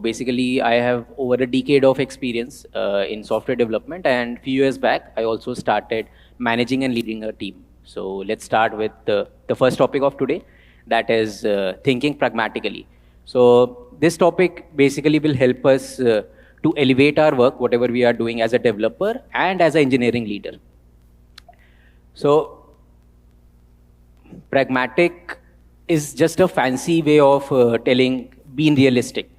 basically, I have over a decade of experience in software development, and few years back, I also started managing and leading a team. So let's start with the first topic of today, that is thinking pragmatically. So this topic basically will help us to elevate our work, whatever we are doing as a developer and as an engineering leader. So pragmatic is just a fancy way of telling being realistic.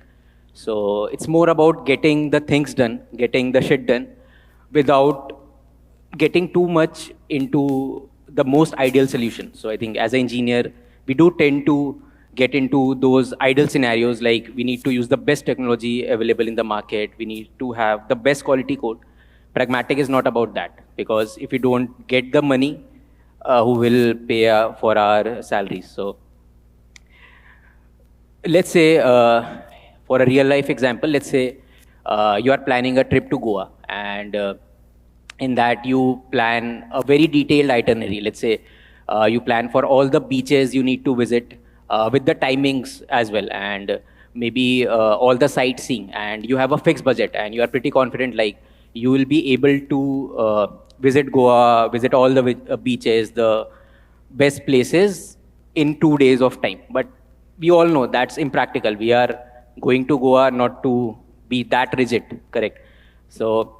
So it's more about getting the things done, getting the shit done, without getting too much into the most ideal solution. So I think as an engineer, we do tend to get into those ideal scenarios, like we need to use the best technology available in the market, we need to have the best quality code. Pragmatic is not about that, because if we don't get the money, who will pay for our salaries? So let's say, for a real life example, let's say you are planning a trip to Goa, and in that you plan a very detailed itinerary. Let's say you plan for all the beaches you need to visit with the timings as well, and maybe all the sightseeing, and you have a fixed budget, and you are pretty confident like you will be able to visit Goa, visit all the beaches, the best places in 2 days of time. But we all know that's impractical. We are going to Goa not to be that rigid, correct? So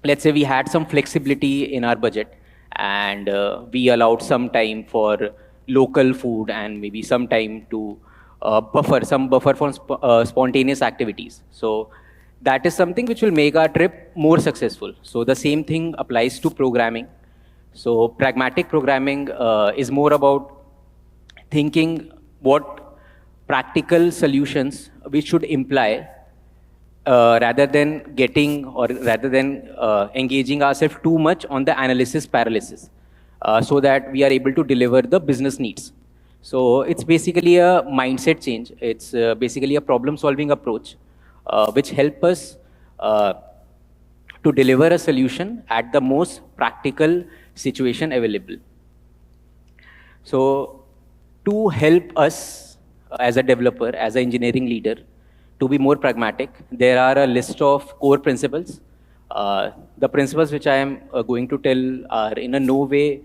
let's say we had some flexibility in our budget, and we allowed some time for local food and maybe some time to buffer for spontaneous activities. So that is something which will make our trip more successful. So the same thing applies to programming. So pragmatic programming is more about thinking what practical solutions we should imply, rather than engaging ourselves too much on the analysis paralysis, so that we are able to deliver the business needs. So it's basically a mindset change. It's basically a problem solving approach, which help us to deliver a solution at the most practical situation available. So to help us as a developer, as an engineering leader, to be more pragmatic, there are a list of core principles. The principles which I am going to tell are in a no way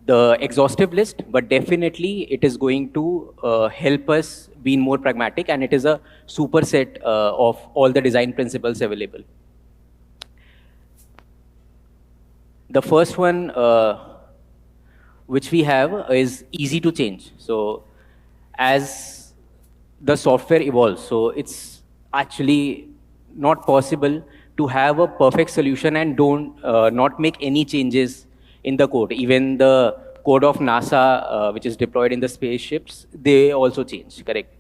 the exhaustive list, but definitely it is going to help us be more pragmatic, and it is a superset of all the design principles available. The first one which we have is easy to change. So as the software evolves, so it's actually not possible to have a perfect solution and not make any changes in the code. Even the code of NASA, which is deployed in the spaceships, they also change, correct?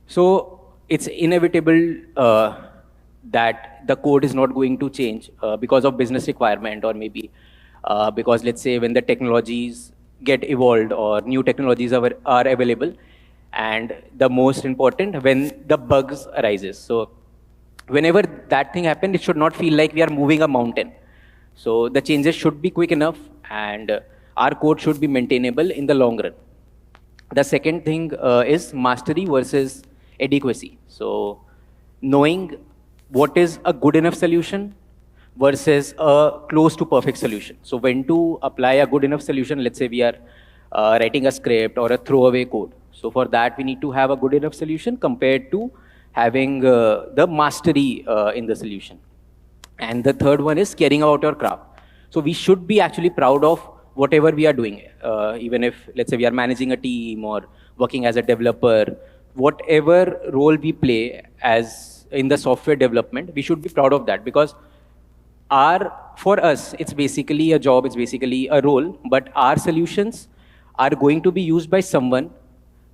So it's inevitable that the code is not going to change because of business requirement, or maybe because, let's say, when the technologies get evolved or new technologies are available, and the most important, when the bugs arises. So whenever that thing happens, it should not feel like we are moving a mountain. So the changes should be quick enough, and our code should be maintainable in the long run. The second thing is mastery versus adequacy. So knowing what is a good enough solution versus a close to perfect solution. So when to apply a good enough solution, let's say we are writing a script or a throwaway code. So for that, we need to have a good enough solution compared to having the mastery in the solution. And the third one is caring about your craft. So we should be actually proud of whatever we are doing, even if, let's say, we are managing a team or working as a developer, whatever role we play as in the software development, we should be proud of that, because for us, it's basically a job, it's basically a role, but our solutions are going to be used by someone,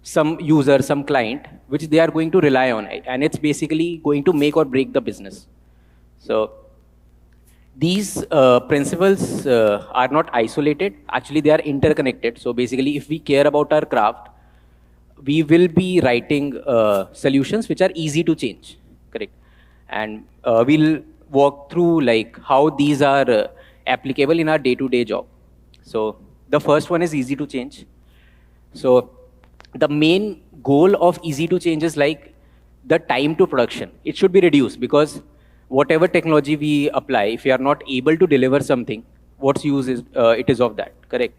some user, some client, which they are going to rely on, and it's basically going to make or break the business. So these principles are not isolated, actually they are interconnected. So basically, if we care about our craft, we will be writing solutions which are easy to change, correct? And we'll walk through like how these are applicable in our day-to-day job. So the first one is easy to change. So the main goal of easy to change is like the time to production, it should be reduced, because whatever technology we apply, if we are not able to deliver something, what's use is it is of that, correct?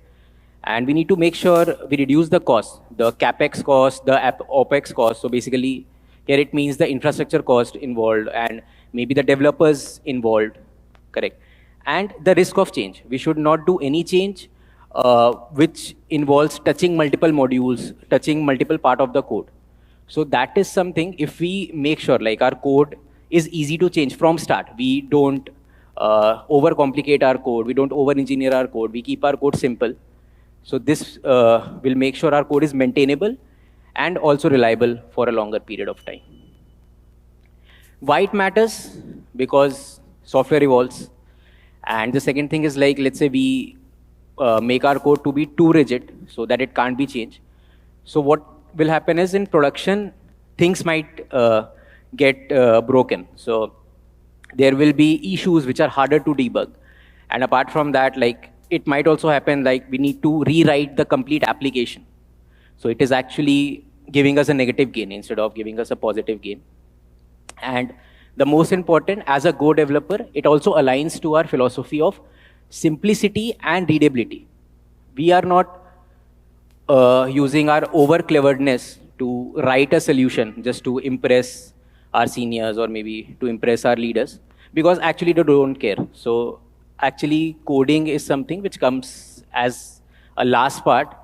And we need to make sure we reduce the cost, the capex cost, the opex cost. So basically, here it means the infrastructure cost involved and maybe the developers involved, correct? And the risk of change. We should not do any change which involves touching multiple modules, touching multiple part of the code. So that is something, if we make sure like our code is easy to change from start, we don't overcomplicate our code, we don't over-engineer our code, we keep our code simple. So this will make sure our code is maintainable and also reliable for a longer period of time. Why it matters? Because software evolves. And the second thing is like, let's say we make our code to be too rigid so that it can't be changed. So what will happen is in production, things might get broken. So there will be issues which are harder to debug. And apart from that, like it might also happen like we need to rewrite the complete application. So it is actually giving us a negative gain instead of giving us a positive gain. And the most important, as a Go developer, it also aligns to our philosophy of simplicity and readability. We are not using our over cleverness to write a solution just to impress our seniors or maybe to impress our leaders, because actually they don't care. So actually coding is something which comes as a last part.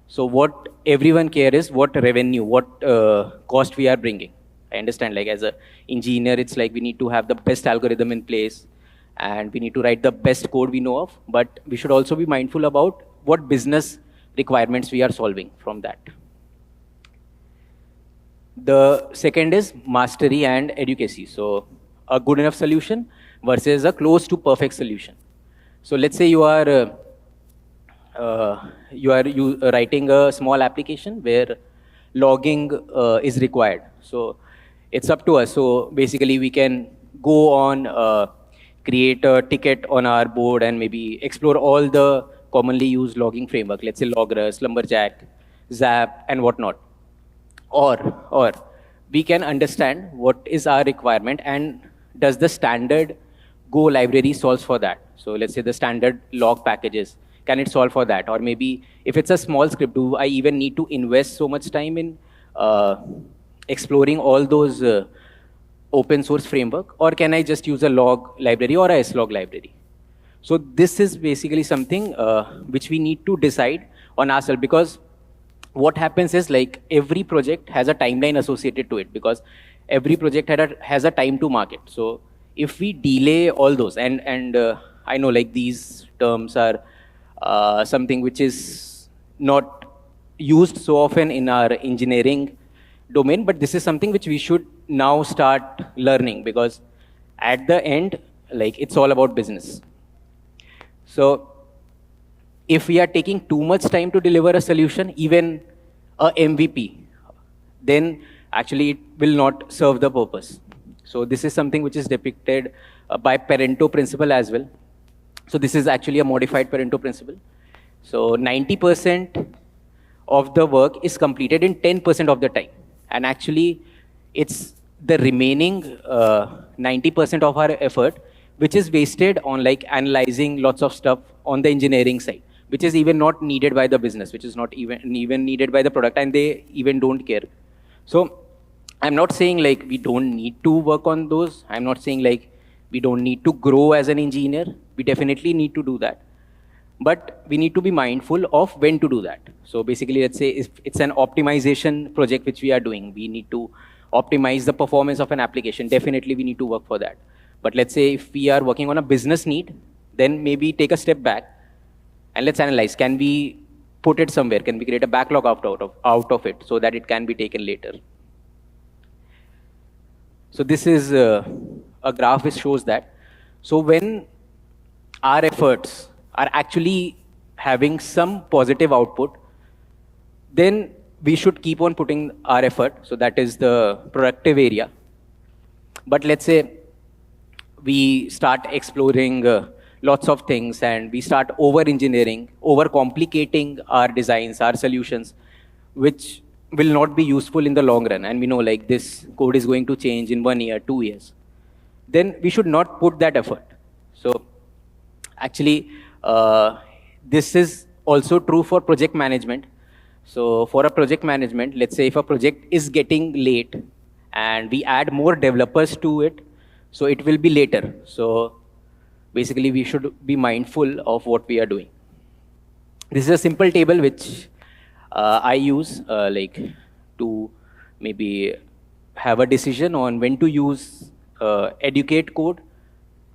So what everyone care is what revenue, what cost we are bringing. I understand, like as an engineer, it's like we need to have the best algorithm in place and we need to write the best code we know of, but we should also be mindful about what business requirements we are solving from that. The second is mastery and advocacy. So a good enough solution versus a close to perfect solution. So let's say you are writing a small application where logging is required. So it's up to us. So basically we can go on, create a ticket on our board and maybe explore all the commonly used logging framework, let's say Logrus, Lumberjack, Zap, and whatnot. Or we can understand what is our requirement and does the standard Go library solves for that. So let's say the standard log packages, can it solve for that? Or maybe if it's a small script, do I even need to invest so much time in exploring all those open source framework, or can I just use a log library or a slog library? So this is basically something which we need to decide on ourselves, because what happens is like every project has a timeline associated to it, because every project has a time to market. So if we delay all those, and I know like these terms are something which is not used so often in our engineering domain, but this is something which we should now start learning, because at the end, like it's all about business. So if we are taking too much time to deliver a solution, even a MVP, then actually it will not serve the purpose. So this is something which is depicted by Pareto principle as well. So this is actually a modified Pareto principle. So 90% of the work is completed in 10% of the time. And actually it's the remaining 90% of our effort which is wasted on like analyzing lots of stuff on the engineering side, which is even not needed by the business, which is not even needed by the product, and they even don't care. So I'm not saying like we don't need to work on those. I'm not saying like we don't need to grow as an engineer. We definitely need to do that. But we need to be mindful of when to do that. So basically, let's say if it's an optimization project which we are doing, we need to optimize the performance of an application. Definitely we need to work for that. But let's say if we are working on a business need, then maybe take a step back and let's analyze, can we put it somewhere? Can we create a backlog out of it so that it can be taken later? So this is a graph which shows that. So when our efforts are actually having some positive output, then we should keep on putting our effort. So that is the productive area. But let's say we start exploring lots of things and we start over-engineering, over-complicating our designs, our solutions, which will not be useful in the long run, and we know like this code is going to change in 1 year, 2 years, then we should not put that effort. So actually, this is also true for project management. So for a project management, let's say if a project is getting late and we add more developers to it, so it will be later. So basically, we should be mindful of what we are doing. This is a simple table which I use like to maybe have a decision on when to use educate code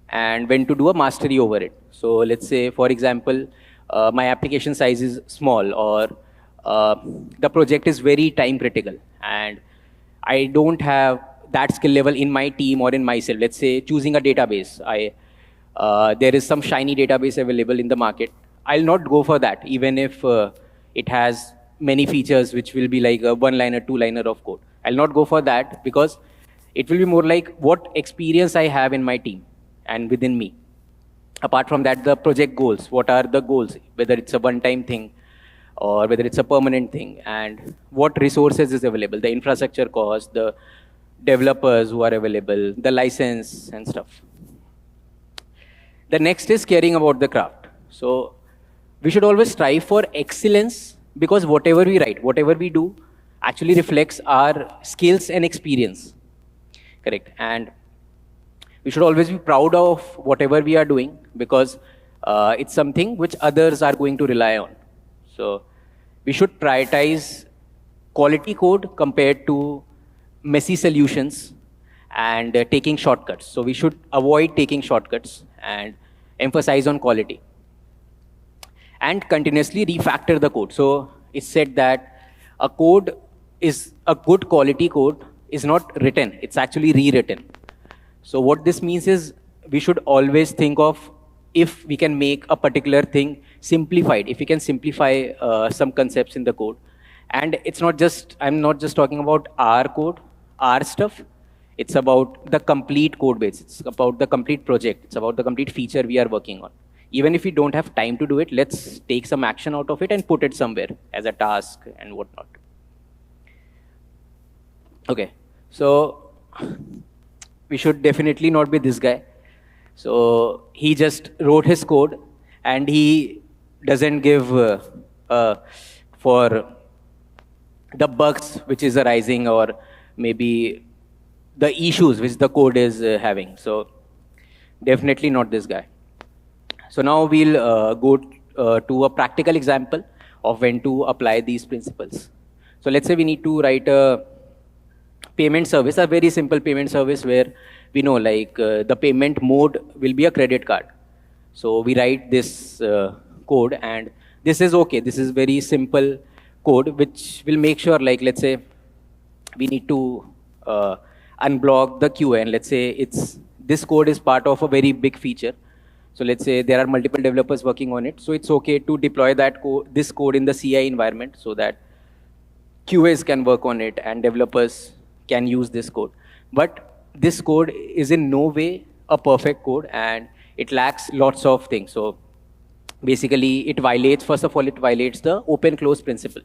and when to do a mastery over it. So let's say, for example, my application size is small, or the project is very time critical, and I don't have that skill level in my team or in myself. Let's say choosing a database, there is some shiny database available in the market. I'll not go for that, even if it has many features which will be like a one-liner, two-liner of code. I'll not go for that because it will be more like what experience I have in my team and within me. Apart from that, the project goals, what are the goals, whether it's a one-time thing or whether it's a permanent thing, and what resources is available, the infrastructure cost, the developers who are available, the license and stuff. The next is caring about the craft. So we should always strive for excellence, because whatever we write, whatever we do, actually reflects our skills and experience. Correct. And we should always be proud of whatever we are doing, because it's something which others are going to rely on. So we should prioritize quality code compared to messy solutions and taking shortcuts. So we should avoid taking shortcuts and emphasize on quality. And continuously refactor the code. So it's said that a good quality code is not written, it's actually rewritten. So what this means is we should always think of if we can make a particular thing simplified, if we can simplify some concepts in the code. And it's not just, I'm not just talking about our code, our stuff. It's about the complete code base. It's about the complete project. It's about the complete feature we are working on. Even if we don't have time to do it, let's take some action out of it and put it somewhere as a task and whatnot. Okay, so we should definitely not be this guy. So he just wrote his code and he doesn't give for the bugs which is arising, or maybe the issues which the code is having. So definitely not this guy. So now we'll go to a practical example of when to apply these principles. So let's say we need to write a payment service, a very simple payment service where we know like the payment mode will be a credit card. So we write this code, and this is okay. This is very simple code which will make sure, like let's say we need to unblock the QA, and let's say this code is part of a very big feature. So let's say there are multiple developers working on it. So it's okay to deploy this code in the CI environment so that QAs can work on it and developers can use this code. But this code is in no way a perfect code, and it lacks lots of things. So basically it violates, first of all, it violates the open close principle.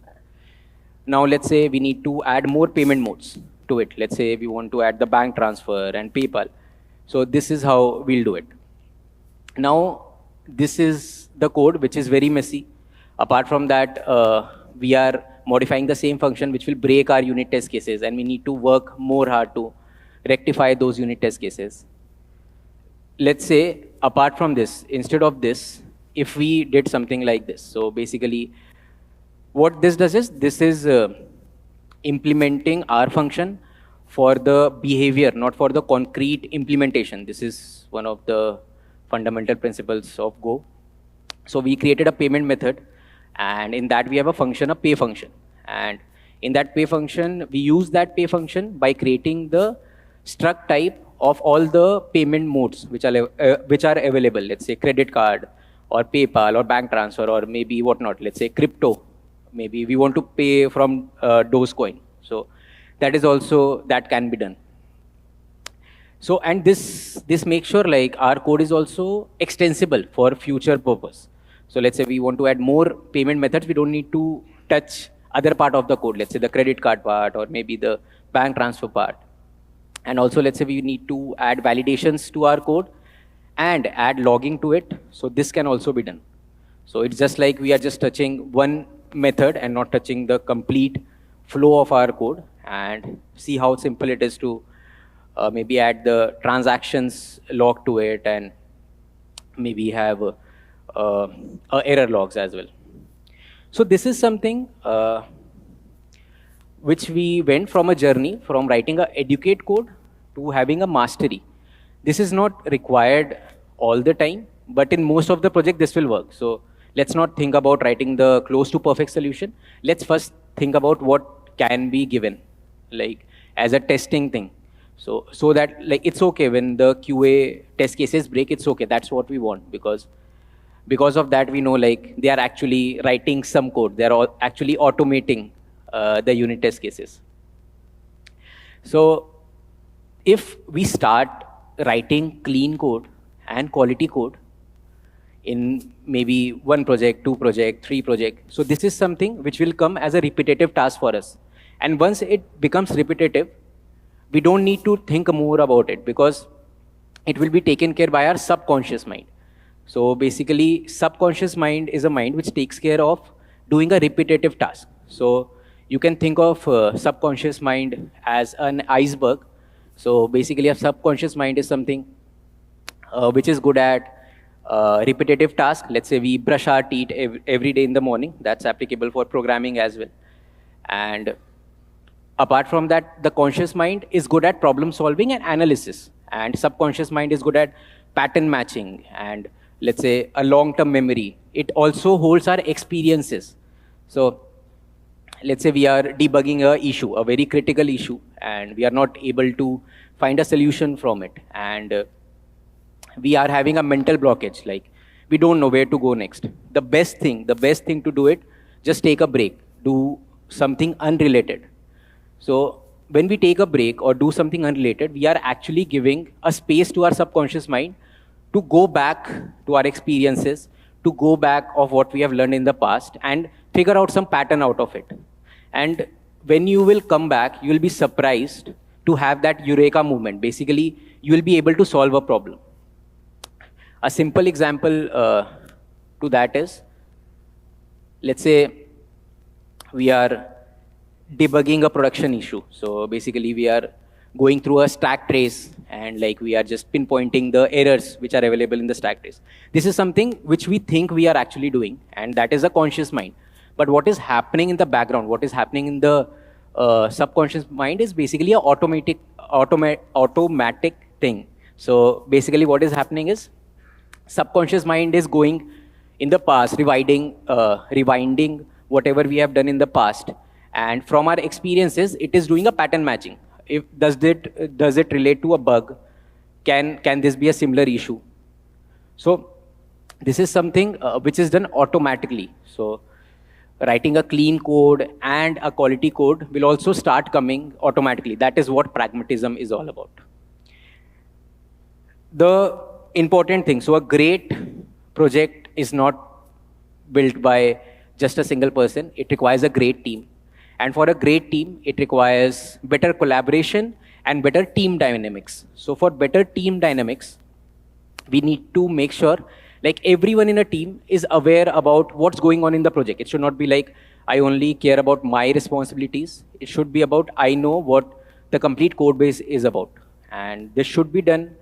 Now let's say we need to add more payment modes to it. Let's say we want to add the bank transfer and PayPal. So this is how we'll do it. Now, this is the code which is very messy. Apart from that, we are modifying the same function which will break our unit test cases, and we need to work more hard to rectify those unit test cases. Let's say, apart from this, instead of this, if we did something like this. So basically, what this does is, this is implementing our function for the behavior, not for the concrete implementation. This is one of the fundamental principles of Go. So we created a payment method, and in that we have a function, a pay function. And in that pay function, we use that pay function by creating the struct type of all the payment modes which are available. Let's say credit card or PayPal or bank transfer or maybe whatnot. Let's say crypto. Maybe we want to pay from Dogecoin. So that is also, that can be done. So, and this makes sure like our code is also extensible for future purpose. So let's say we want to add more payment methods, we don't need to touch other part of the code, let's say the credit card part or maybe the bank transfer part. And also, let's say we need to add validations to our code and add logging to it. So this can also be done. So it's just like we are just touching one method and not touching the complete flow of our code, and see how simple it is to maybe add the transactions log to it, and maybe have error logs as well. So this is something which we went from a journey from writing a educate code to having a mastery. This is not required all the time, but in most of the project this will work. So let's not think about writing the close to perfect solution. Let's first think about what can be given, like as a testing thing. So that like it's okay when the QA test cases break, it's okay. That's what we want, because of that we know like they are actually writing some code. They are actually automating the unit test cases. So if we start writing clean code and quality code in maybe one project, two project, three project, so this is something which will come as a repetitive task for us. And once it becomes repetitive, we don't need to think more about it, because it will be taken care by our subconscious mind. So basically, subconscious mind is a mind which takes care of doing a repetitive task. So you can think of subconscious mind as an iceberg. So basically, a subconscious mind is something which is good at repetitive task. Let's say we brush our teeth every day in the morning. That's applicable for programming as well. And apart from that, the conscious mind is good at problem solving and analysis. And subconscious mind is good at pattern matching and, let's say, a long-term memory. It also holds our experiences. So let's say we are debugging a issue, a very critical issue, and we are not able to find a solution from it. And we are having a mental blockage, like we don't know where to go next. The best thing to do it, just take a break, do something unrelated. So when we take a break or do something unrelated, we are actually giving a space to our subconscious mind to go back to our experiences, to go back of what we have learned in the past and figure out some pattern out of it. And when you will come back, you will be surprised to have that eureka moment. Basically, you will be able to solve a problem. A simple example to that is, let's say we are debugging a production issue. So basically we are going through a stack trace and like we are just pinpointing the errors which are available in the stack trace. This is something which we think we are actually doing, and that is a conscious mind. But what is happening in the background, what is happening in the subconscious mind is basically an automatic thing. So basically what is happening is subconscious mind is going in the past, rewinding whatever we have done in the past. And from our experiences, it is doing a pattern matching. If does it relate to a bug? Can this be a similar issue? So this is something which is done automatically. So writing a clean code and a quality code will also start coming automatically. That is what pragmatism is all about. The important thing, so a great project is not built by just a single person. It requires a great team. And for a great team, it requires better collaboration and better team dynamics. So for better team dynamics, we need to make sure like everyone in a team is aware about what's going on in the project. It should not be like, I only care about my responsibilities. It should be about, I know what the complete code base is about. And this should be done,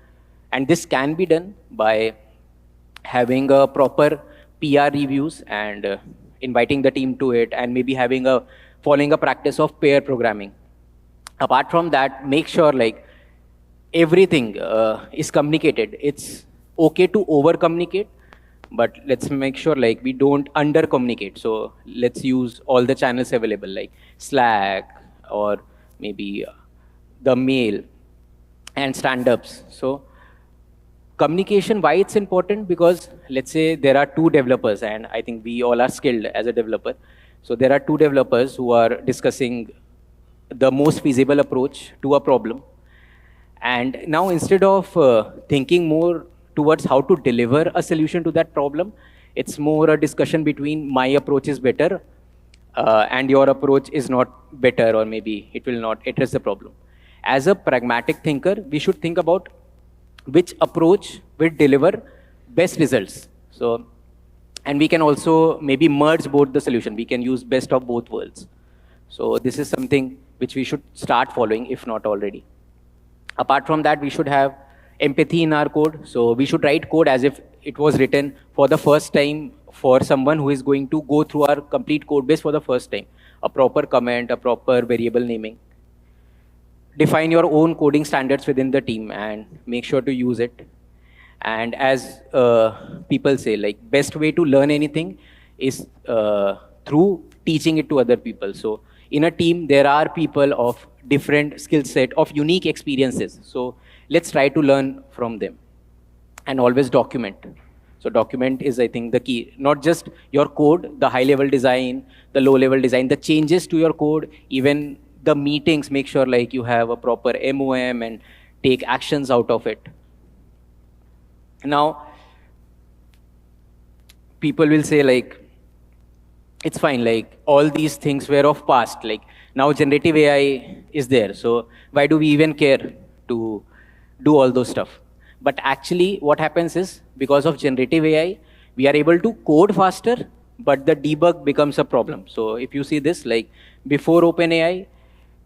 and this can be done by having a proper PR reviews and inviting the team to it, and maybe following a practice of pair programming. Apart from that, make sure like everything is communicated. It's okay to over communicate, but let's make sure like we don't under communicate. So let's use all the channels available like Slack or maybe the mail and stand-ups. So communication, why it's important? Because let's say there are two developers, and I think we all are skilled as a developer. So there are two developers who are discussing the most feasible approach to a problem. And now instead of thinking more towards how to deliver a solution to that problem, it's more a discussion between my approach is better and your approach is not better, or maybe it will not address the problem. As a pragmatic thinker, we should think about which approach will deliver best results. So, and we can also maybe merge both the solution. We can use best of both worlds. So this is something which we should start following, if not already. Apart from that, we should have empathy in our code. So we should write code as if it was written for the first time for someone who is going to go through our complete code base for the first time. A proper comment, a proper variable naming. Define your own coding standards within the team and make sure to use it. And as people say, like, best way to learn anything is through teaching it to other people. So in a team, there are people of different skill set, of unique experiences. So let's try to learn from them. And always document. So document is, I think, the key. Not just your code, the high-level design, the low-level design, the changes to your code, even the meetings, make sure like you have a proper MOM and take actions out of it. Now, people will say like, it's fine, like all these things were of past, like now generative AI is there. So why do we even care to do all those stuff? But actually what happens is, because of generative AI, we are able to code faster, but the debug becomes a problem. So if you see this, like before OpenAI,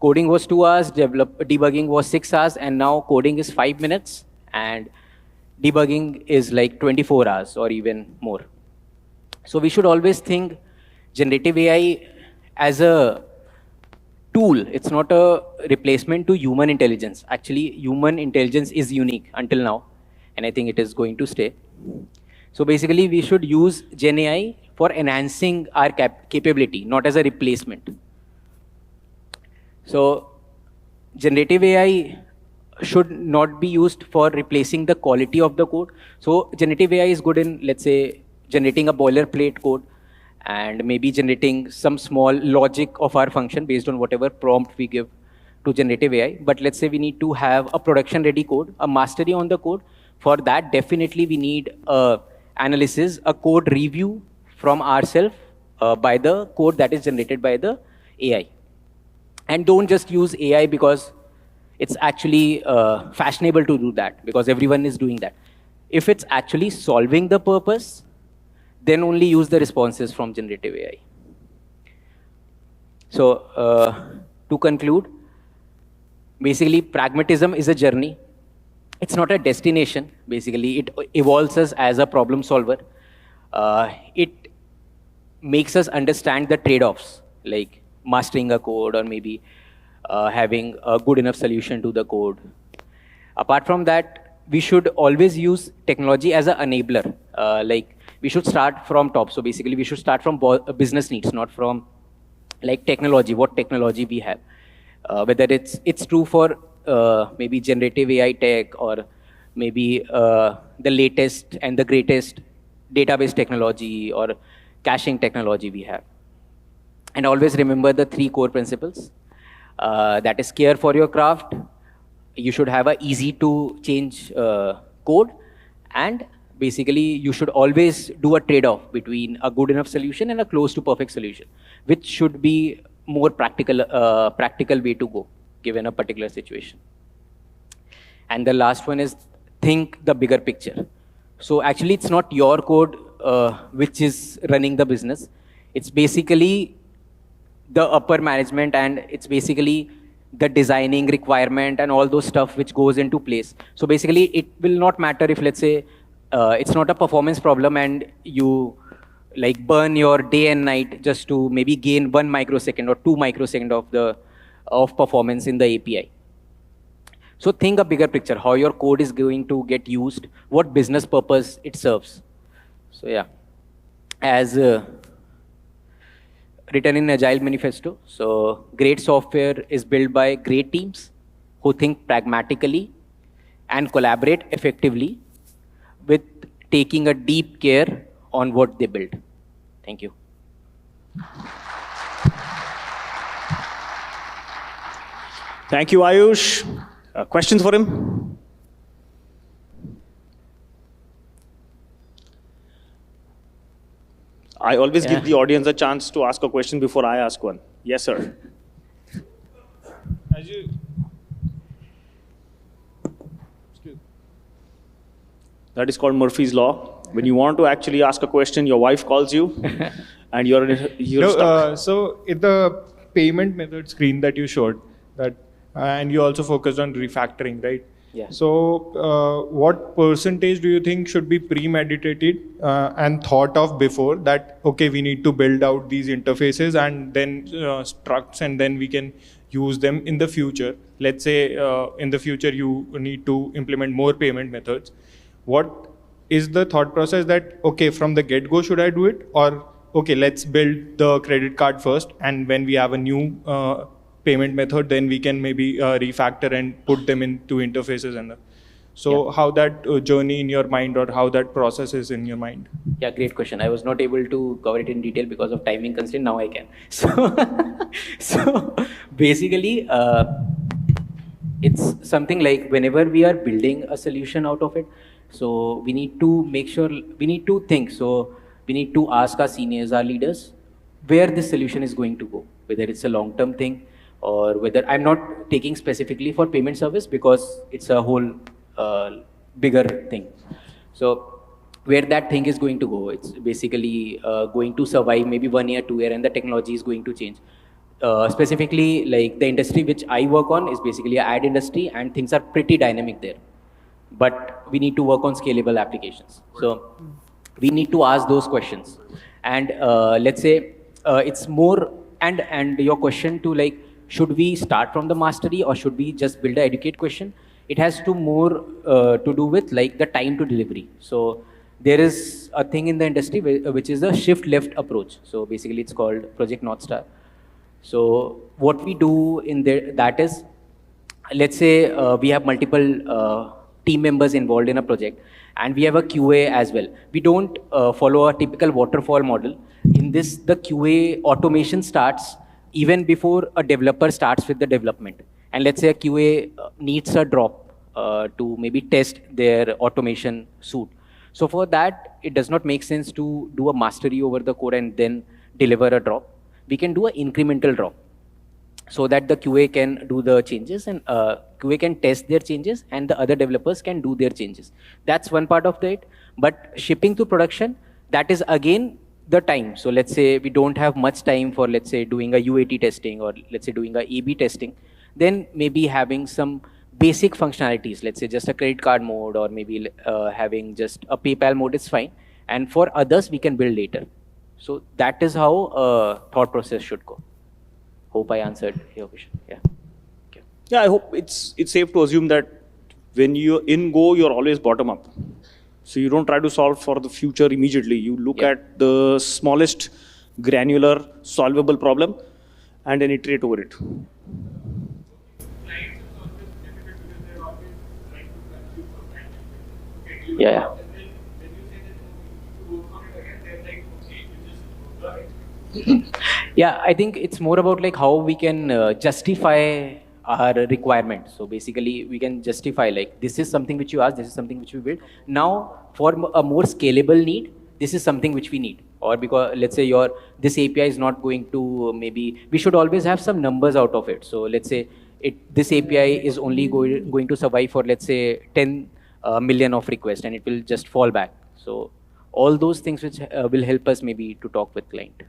coding was 2 hours, debugging was 6 hours, and now coding is 5 minutes, and debugging is like 24 hours or even more. So we should always think generative AI as a tool. It's not a replacement to human intelligence. Actually, human intelligence is unique until now, and I think it is going to stay. So basically, we should use Gen AI for enhancing our capability, not as a replacement. So generative AI should not be used for replacing the quality of the code. So generative AI is good in, let's say, generating a boilerplate code and maybe generating some small logic of our function based on whatever prompt we give to generative AI. But let's say we need to have a production-ready code, a mastery on the code. For that, definitely we need analysis, a code review from ourselves by the code that is generated by the AI. And don't just use AI because it's actually fashionable to do that, because everyone is doing that. If it's actually solving the purpose, then only use the responses from generative AI. So to conclude, basically pragmatism is a journey. It's not a destination. Basically, it evolves us as a problem solver. It makes us understand the trade-offs, like mastering a code or maybe having a good enough solution to the code. Apart from that, we should always use technology as an enabler. Like we should start from top. So basically, we should start from business needs, not from like technology, what technology we have. Whether it's true for maybe generative AI tech or maybe the latest and the greatest database technology or caching technology we have. And always remember the 3 core principles. That is, care for your craft. You should have a easy to change code, and basically you should always do a trade-off between a good enough solution and a close to perfect solution, which should be more practical way to go given a particular situation. And the last one is, think the bigger picture. So actually it's not your code which is running the business. It's basically the upper management, and it's basically the designing requirement and all those stuff which goes into place. So basically it will not matter if, let's say, it's not a performance problem and you like burn your day and night just to maybe gain 1 microsecond or 2 microsecond of performance in the API. So think a bigger picture, how your code is going to get used, what business purpose it serves. So yeah, as written in Agile Manifesto, so great software is built by great teams who think pragmatically and collaborate effectively with taking a deep care on what they build. Thank you. Thank you, Ayush. Questions for him? I always Yeah. give the audience a chance to ask a question before I ask one. Yes, sir. As you, excuse, That is called Murphy's Law. When you want to actually ask a question, your wife calls you, and you're no, stuck. so in the payment method screen that you showed, that and you also focused on refactoring, right? Yeah. So, what percentage do you think should be premeditated and thought of before that? Okay, we need to build out these interfaces and then structs, and then we can use them in the future. Let's say in the future you need to implement more payment methods. What is the thought process that okay, from the get-go should I do it, or okay, let's build the credit card first, and when we have a new payment method, then we can maybe refactor and put them into interfaces and so Yeah. how that journey in your mind or how that process is in your mind? Yeah, great question. I was not able to cover it in detail because of timing constraint. Now I can. So basically, it's something like whenever we are building a solution out of it, so we need to make sure, we need to think. So we need to ask our seniors, our leaders, where this solution is going to go, whether it's a long-term thing or whether I'm not taking specifically for payment service because it's a whole bigger thing. So where that thing is going to go, it's basically going to survive maybe 1 year, 2 year, and the technology is going to change. Specifically, like the industry which I work on is basically an ad industry, and things are pretty dynamic there. But we need to work on scalable applications. So we need to ask those questions. And let's say it's more, and your question to like, should we start from the mastery or should we just build an educate question? It has to more to do with like the time to delivery. So there is a thing in the industry which is a shift left approach. So basically it's called Project North Star. So what we do in there, that is, let's say we have multiple team members involved in a project, and we have a QA as well. We don't follow a typical waterfall model. In this, the QA automation starts even before a developer starts with the development. And let's say a QA needs a drop to maybe test their automation suite. So for that, it does not make sense to do a mastery over the code and then deliver a drop. We can do an incremental drop so that the QA can do the changes and QA can test their changes and the other developers can do their changes. That's one part of it. But shipping to production, that is again the time. So let's say we don't have much time for, let's say, doing a UAT testing or let's say doing a AB testing, then maybe having some basic functionalities, let's say just a credit card mode or maybe having just a PayPal mode is fine. And for others, we can build later. So that is how thought process should go. Hope I answered your question. Yeah. Okay. Yeah, I hope it's safe to assume that when you're in Go, you're always bottom up. So you don't try to solve for the future immediately. You look Yeah. at the smallest granular solvable problem and then iterate over it. Yeah, yeah. Yeah, I think it's more about like how we can justify our requirement. So basically, we can justify like this is something which you asked, this is something which we build. Now, for a more scalable need, this is something which we need. Or because let's say this API is not going to maybe we should always have some numbers out of it. So let's say this API is only going to survive for let's say 10 million of requests, and it will just fall back. So all those things which will help us maybe to talk with client.